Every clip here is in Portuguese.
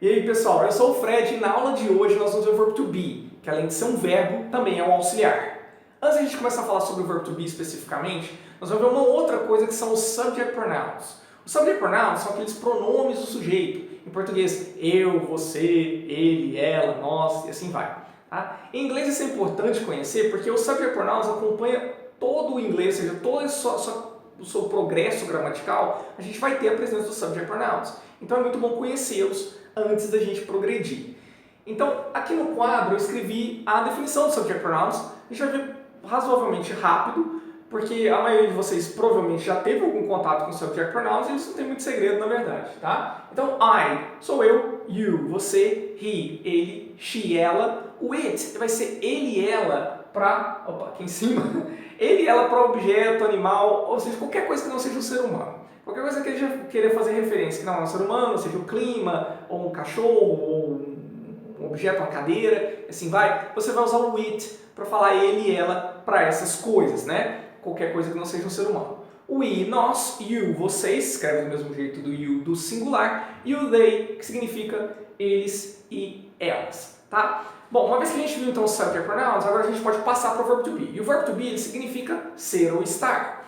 E aí pessoal, eu sou o Fred e na aula de hoje nós vamos ver o verbo to be, que além de ser um verbo, também é um auxiliar. Antes de a gente começar a falar sobre o verbo to be especificamente, nós vamos ver uma outra coisa que são os subject pronouns. Os subject pronouns são aqueles pronomes do sujeito. Em português, eu, você, ele, ela, nós e assim vai. Tá? Em inglês isso é importante conhecer porque os subject pronouns acompanham todo o inglês, ou seja, todo o seu progresso gramatical, a gente vai ter a presença dos subject pronouns. Então é muito bom conhecê-los antes da gente progredir. Então, aqui no quadro eu escrevi a definição dos subject pronouns. A gente vai ver razoavelmente rápido, porque a maioria de vocês provavelmente já teve algum contato com subject pronouns e isso não tem muito segredo na verdade, tá? Então, I sou eu, you, você, he, ele, she, ela. O it vai ser ele e ela para, aqui em cima, ele e ela para objeto, animal, ou seja, qualquer coisa que não seja um ser humano. Qualquer coisa que a gente querer fazer referência que não é um ser humano, seja o clima, ou um cachorro, ou um objeto, uma cadeira, assim vai, você vai usar o it para falar ele e ela para essas coisas, né? Qualquer coisa que não seja um ser humano. O we, nós, you, vocês, escreve do mesmo jeito do you do singular, e o they, que significa eles e elas, tá? Bom, uma vez que a gente viu então os subject pronouns, agora a gente pode passar para o verbo to be. E o verbo to be ele significa ser ou estar.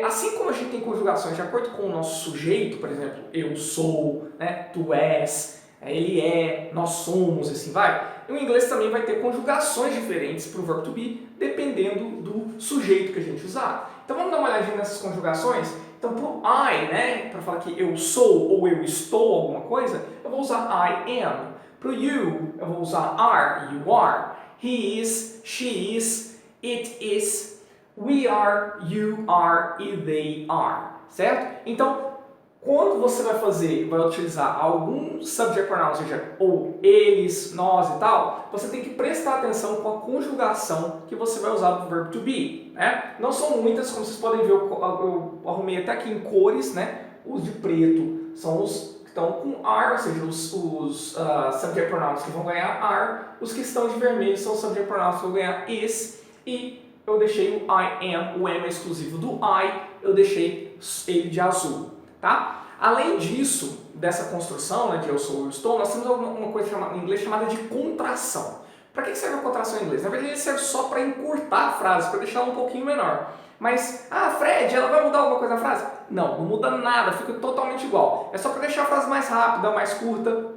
Assim como a gente tem conjugações de acordo com o nosso sujeito, por exemplo, eu sou, né, tu és, ele é, nós somos, assim vai. E o inglês também vai ter conjugações diferentes para o verbo to be, dependendo do sujeito que a gente usar. Então vamos dar uma olhadinha nessas conjugações. Então para o I, né, para falar que eu sou ou eu estou alguma coisa, eu vou usar I am. Para o you, eu vou usar are, you are. He is, she is, it is, we are, you are e they are, certo? Então, quando você vai utilizar algum subject pronoun, ou seja, ou eles, nós e tal, você tem que prestar atenção com a conjugação que você vai usar do verbo to be, né? Não são muitas, como vocês podem ver, eu arrumei até aqui em cores, né? Os de preto são os que estão com are, ou seja, os subject pronouns que vão ganhar are, os que estão de vermelho são os subject pronouns que vão ganhar is, e eu deixei o I am, o am é exclusivo do I, eu deixei ele de azul, tá? Além disso, dessa construção, né, de eu sou, eu estou, nós temos uma coisa em inglês chamada de contração. Para que serve a contração em inglês? Na verdade, ele serve só para encurtar a frase, para deixar ela um pouquinho menor. Mas, Fred, ela vai mudar alguma coisa na frase? Não, não muda nada, fica totalmente igual. É só para deixar a frase mais rápida, mais curta,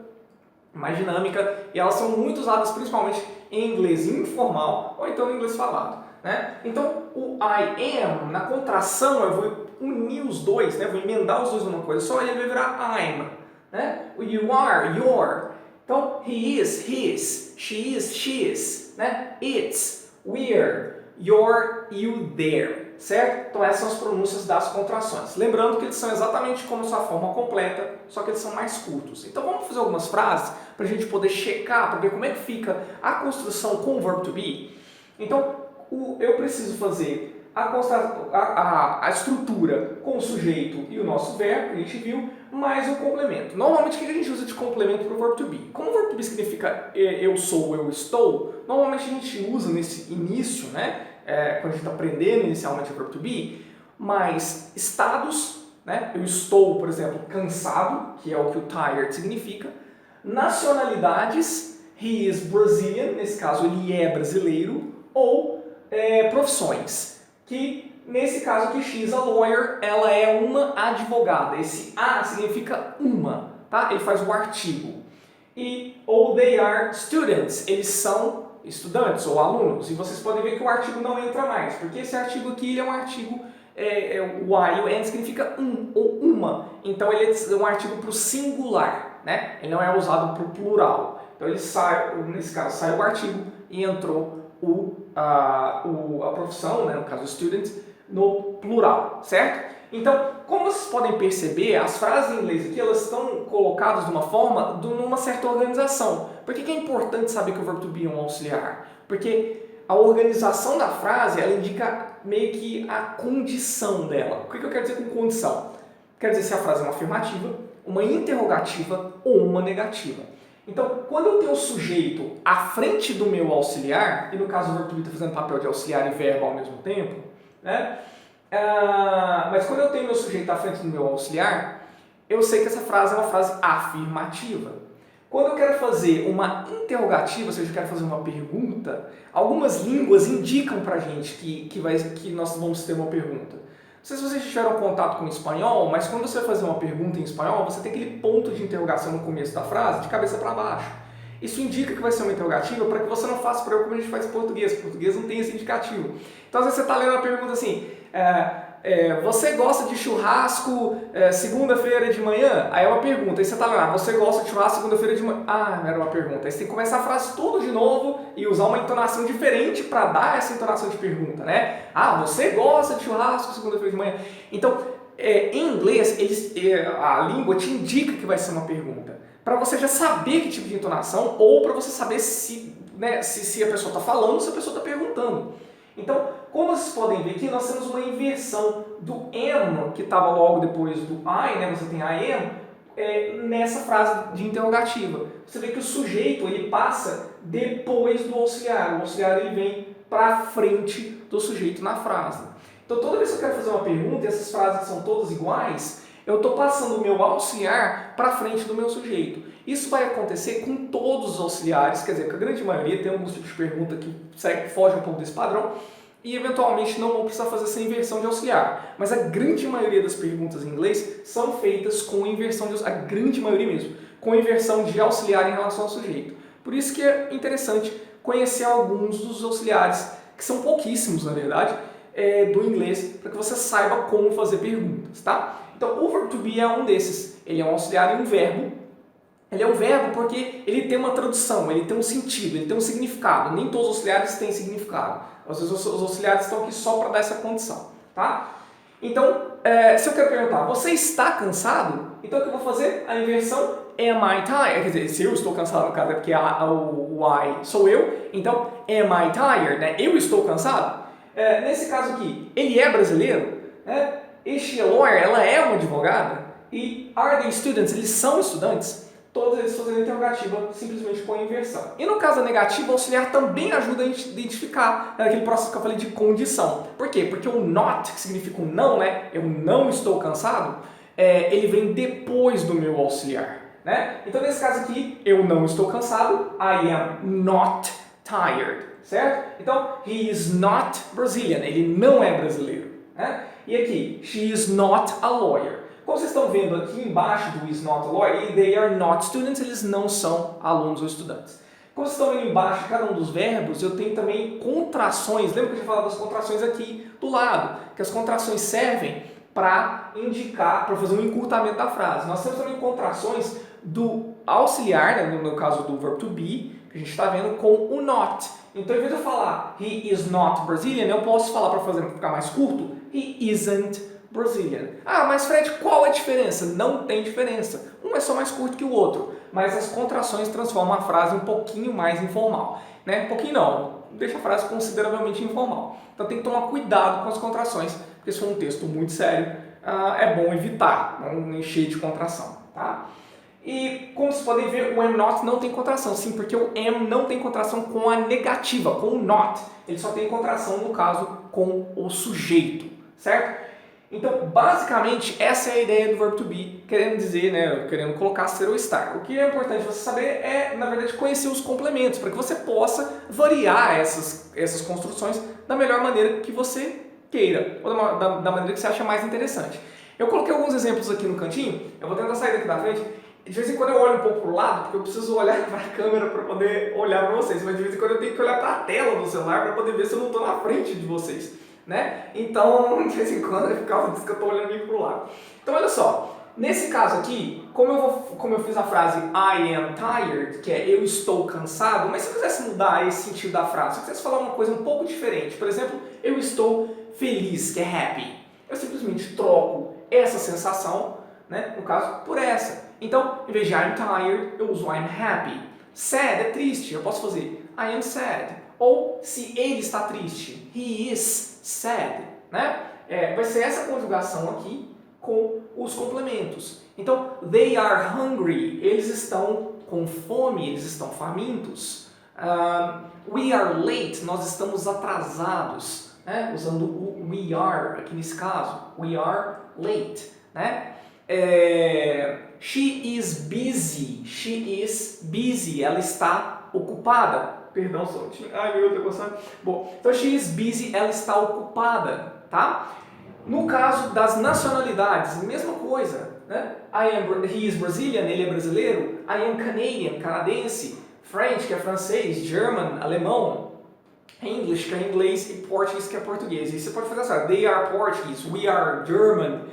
mais dinâmica, e elas são muito usadas principalmente em inglês informal ou então no inglês falado, né? Então, o I am, na contração, eu vou unir os dois, né? Vou emendar os dois numa coisa só e ele vai virar I'm, né? O you are, your. Então, he is, his, she is, she's, né? It's, we're, your, you, their, certo? Então essas são as pronúncias das contrações. Lembrando que eles são exatamente como sua forma completa, só que eles são mais curtos. Então vamos fazer algumas frases para a gente poder checar, para ver como é que fica a construção com o verbo to be. Então, eu preciso fazer a estrutura com o sujeito e o nosso verbo, que a gente viu, mais o complemento. Normalmente, o que a gente usa de complemento para o verbo to be? Como o verbo to be significa eu sou, eu estou, normalmente a gente usa nesse início, né, quando a gente está aprendendo inicialmente o verbo to be, mais estados, né, eu estou, por exemplo, cansado, que é o que o tired significa, nacionalidades, he is Brazilian, nesse caso ele é brasileiro, ou profissões, que nesse caso aqui, she is a lawyer, ela é uma advogada. Esse a significa uma, tá? Ele faz o artigo. Ou they are students, eles são estudantes ou alunos. E vocês podem ver que o artigo não entra mais, porque esse artigo aqui ele é um artigo, o I e o N significa um ou uma. Então ele é um artigo para o singular, né? Ele não é usado para o plural. Então ele sai, nesse caso, sai o artigo e entrou a profissão, né, no caso student, no plural, certo? Então, como vocês podem perceber, as frases em inglês aqui elas estão colocadas de uma forma, numa certa organização. Por que é importante saber que o verbo to be é um auxiliar? Porque a organização da frase ela indica meio que a condição dela. O que eu quero dizer com condição? Quer dizer se a frase é uma afirmativa, uma interrogativa ou uma negativa. Então, quando eu tenho o sujeito à frente do meu auxiliar, e no caso o verbo to be está fazendo papel de auxiliar e verbo ao mesmo tempo, né? Mas quando eu tenho meu sujeito à frente do meu auxiliar, eu sei que essa frase é uma frase afirmativa. Quando eu quero fazer uma interrogativa, ou seja, eu quero fazer uma pergunta, algumas línguas indicam pra gente que nós vamos ter uma pergunta. Não sei se vocês tiveram contato com o espanhol, mas quando você vai fazer uma pergunta em espanhol, você tem aquele ponto de interrogação no começo da frase, de cabeça para baixo. Isso indica que vai ser uma interrogativa para que você não faça para eu como a gente faz em português. O português não tem esse indicativo. Então, às vezes você está lendo uma pergunta assim, você gosta de churrasco segunda-feira de manhã? Aí é uma pergunta. Aí você está lendo, você gosta de churrasco segunda-feira de manhã? Ah, era uma pergunta. Aí você tem que começar a frase tudo de novo e usar uma entonação diferente para dar essa entonação de pergunta, né? Ah, você gosta de churrasco segunda-feira de manhã? Então, em inglês, a língua te indica que vai ser uma pergunta. Para você já saber que tipo de entonação ou para você saber se a pessoa está falando ou se a pessoa está perguntando. Então, como vocês podem ver aqui, nós temos uma inversão do am, que estava logo depois do I, né? Você tem I am, nessa frase de interrogativa. Você vê que o sujeito ele passa depois do auxiliar. O auxiliar ele vem para frente do sujeito na frase. Então, toda vez que eu quero fazer uma pergunta, e essas frases são todas iguais, eu estou passando o meu auxiliar para frente do meu sujeito. Isso vai acontecer com todos os auxiliares, quer dizer, com a grande maioria, tem alguns tipos de pergunta que fogem um pouco desse padrão, e eventualmente não vão precisar fazer essa inversão de auxiliar. Mas a grande maioria das perguntas em inglês são feitas com inversão de auxiliar, a grande maioria mesmo, com inversão de auxiliar em relação ao sujeito. Por isso que é interessante conhecer alguns dos auxiliares, que são pouquíssimos na verdade, do inglês, para que você saiba como fazer perguntas, tá? Então, o verbo to be é um desses. Ele é um auxiliar e um verbo. Ele é um verbo porque ele tem uma tradução, ele tem um sentido, ele tem um significado. Nem todos os auxiliares têm significado. Às vezes os auxiliares estão aqui só para dar essa condição, tá? Então, se eu quero perguntar, você está cansado? Então, o que eu vou fazer? A inversão am I tired? Quer dizer, se eu estou cansado, no caso, é porque o I sou eu. Então, am I tired? Né? Eu estou cansado? Nesse caso aqui, ele é brasileiro? Né? Is she a lawyer? Ela é uma advogada? E are they students? Eles são estudantes? Todos eles fazendo interrogativa simplesmente com a inversão. E no caso da negativa, o auxiliar também ajuda a identificar aquele processo que eu falei de condição. Por quê? Porque o not, que significa um não, né? Eu não estou cansado, ele vem depois do meu auxiliar. Né? Então, nesse caso aqui, eu não estou cansado, I am not tired, certo? Então, he is not Brazilian, ele não é brasileiro. Né? E aqui, she is not a lawyer. Como vocês estão vendo aqui embaixo do is not a lawyer, they are not students, eles não são alunos ou estudantes. Como vocês estão vendo embaixo de cada um dos verbos, eu tenho também contrações. Lembra que eu tinha falado das contrações aqui do lado? Que as contrações servem para indicar, para fazer um encurtamento da frase. Nós temos também contrações do auxiliar, né, no caso do verbo to be, que a gente está vendo com o not. Então, em vez de eu falar he is not Brazilian, eu posso falar para ficar mais curto, he isn't Brazilian. Ah, mas Fred, qual é a diferença? Não tem diferença. Um é só mais curto que o outro, mas as contrações transformam a frase um pouquinho mais informal. Né? Um pouquinho não, deixa a frase consideravelmente informal. Então tem que tomar cuidado com as contrações, porque se for um texto muito sério, é bom evitar, não encher de contração. Tá? E como vocês podem ver, o am not não tem contração. Sim, porque o am não tem contração com a negativa, com o not. Ele só tem contração, no caso, com o sujeito. Certo? Então, basicamente, essa é a ideia do verbo to be, querendo dizer, né, querendo colocar ser ou estar. O que é importante você saber é, na verdade, conhecer os complementos, para que você possa variar essas construções da melhor maneira que você queira, ou da maneira que você acha mais interessante. Eu coloquei alguns exemplos aqui no cantinho, eu vou tentar sair daqui da frente. De vez em quando eu olho um pouco para o lado, porque eu preciso olhar para a câmera para poder olhar para vocês, mas de vez em quando eu tenho que olhar para a tela do celular para poder ver se eu não estou na frente de vocês. Né? Então, de vez em quando, é por causa disso que eu estou olhando aqui para o lado. Então, olha só, nesse caso aqui, como eu fiz a frase I am tired, que é eu estou cansado, mas se eu quisesse mudar esse sentido da frase, se eu quisesse falar uma coisa um pouco diferente, por exemplo, eu estou feliz, que é happy, eu simplesmente troco essa sensação, né, no caso, por essa. Então, em vez de I'm tired, eu uso I'm happy. Sad é triste, eu posso fazer I am sad. Ou se ele está triste, he is sad, né? Vai ser essa conjugação aqui com os complementos. Então, they are hungry, eles estão com fome, eles estão famintos. We are late, nós estamos atrasados, né? Usando o we are aqui nesse caso, we are late, né? she is busy. She is busy. Ela está ocupada. Perdão, só um time. Ai, meu Deus, bom, então she is busy, ela está ocupada, tá? No caso das nacionalidades, mesma coisa, né? He is Brazilian, ele é brasileiro. I am Canadian, canadense. French, que é francês. German, alemão. English, que é inglês. E Portuguese, que é português. E você pode fazer assim, they are Portuguese, we are German,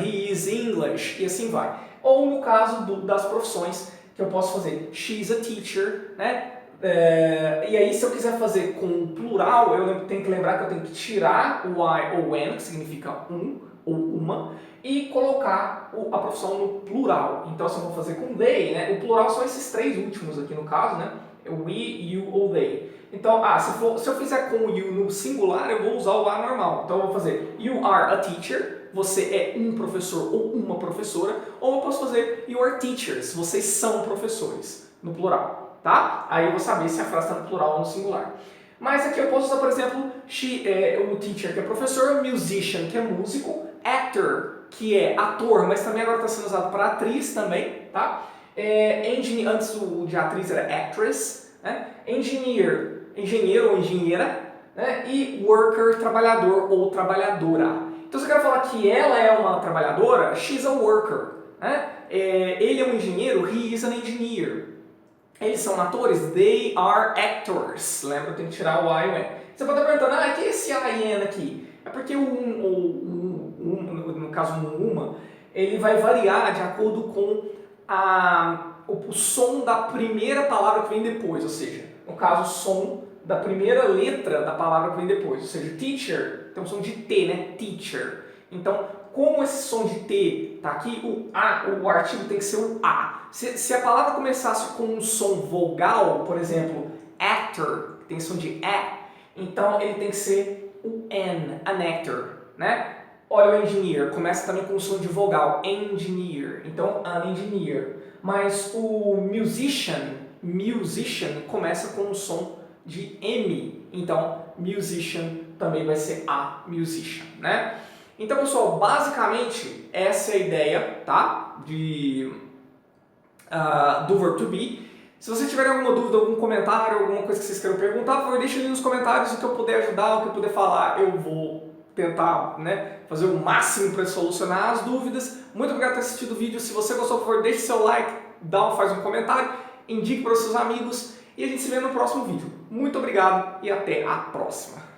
he is English, e assim vai. Ou no caso das profissões, que eu posso fazer she's a teacher, né? E aí, se eu quiser fazer com plural, eu tenho que lembrar que eu tenho que tirar o I ou N, que significa um ou uma, e colocar a profissão no plural. Então, se eu vou fazer com they, né, o plural são esses três últimos aqui no caso, né? We, you ou they. Então, se eu fizer com o you no singular, eu vou usar o a normal. Então, eu vou fazer you are a teacher, você é um professor ou uma professora, ou eu posso fazer you are teachers, vocês são professores, no plural. Tá? Aí eu vou saber se a frase está no plural ou no singular. Mas aqui eu posso usar, por exemplo, o teacher, que é professor, musician, que é músico, actor, que é ator, mas também agora está sendo usado para atriz também, tá? Antes de atriz era actress, né? Engineer, engenheiro ou engenheira, né? E worker, trabalhador ou trabalhadora. Então se eu quero falar que ela é uma trabalhadora, she's a worker, né? Ele é um engenheiro, he is an engineer. Eles são atores, they are actors. Lembra, eu tenho que tirar o I e o N. Você pode estar perguntando, que é esse I e N aqui? É porque no caso uma, ele vai variar de acordo com o som da primeira palavra que vem depois. Ou seja, no caso, o som da primeira letra da palavra que vem depois. Ou seja, teacher tem um som de T, né? Teacher. Então, como esse som de T está aqui, o artigo tem que ser o A. Se a palavra começasse com um som vogal, por exemplo, actor, que tem som de E, então ele tem que ser o N, an actor, né? Olha o engineer, começa também com um som de vogal, engineer, então an engineer. Mas o musician começa com um som de M, então musician também vai ser a musician, né? Então, pessoal, basicamente essa é a ideia, tá? Do verbo to be. Se você tiver alguma dúvida, algum comentário, alguma coisa que vocês queiram perguntar, por favor, deixe ali nos comentários. O que eu puder ajudar, o que eu puder falar, eu vou tentar, né, fazer o máximo para solucionar as dúvidas. Muito obrigado por ter assistido o vídeo. Se você gostou, por favor, deixe seu like, faz um comentário, indique para os seus amigos e a gente se vê no próximo vídeo. Muito obrigado e até a próxima.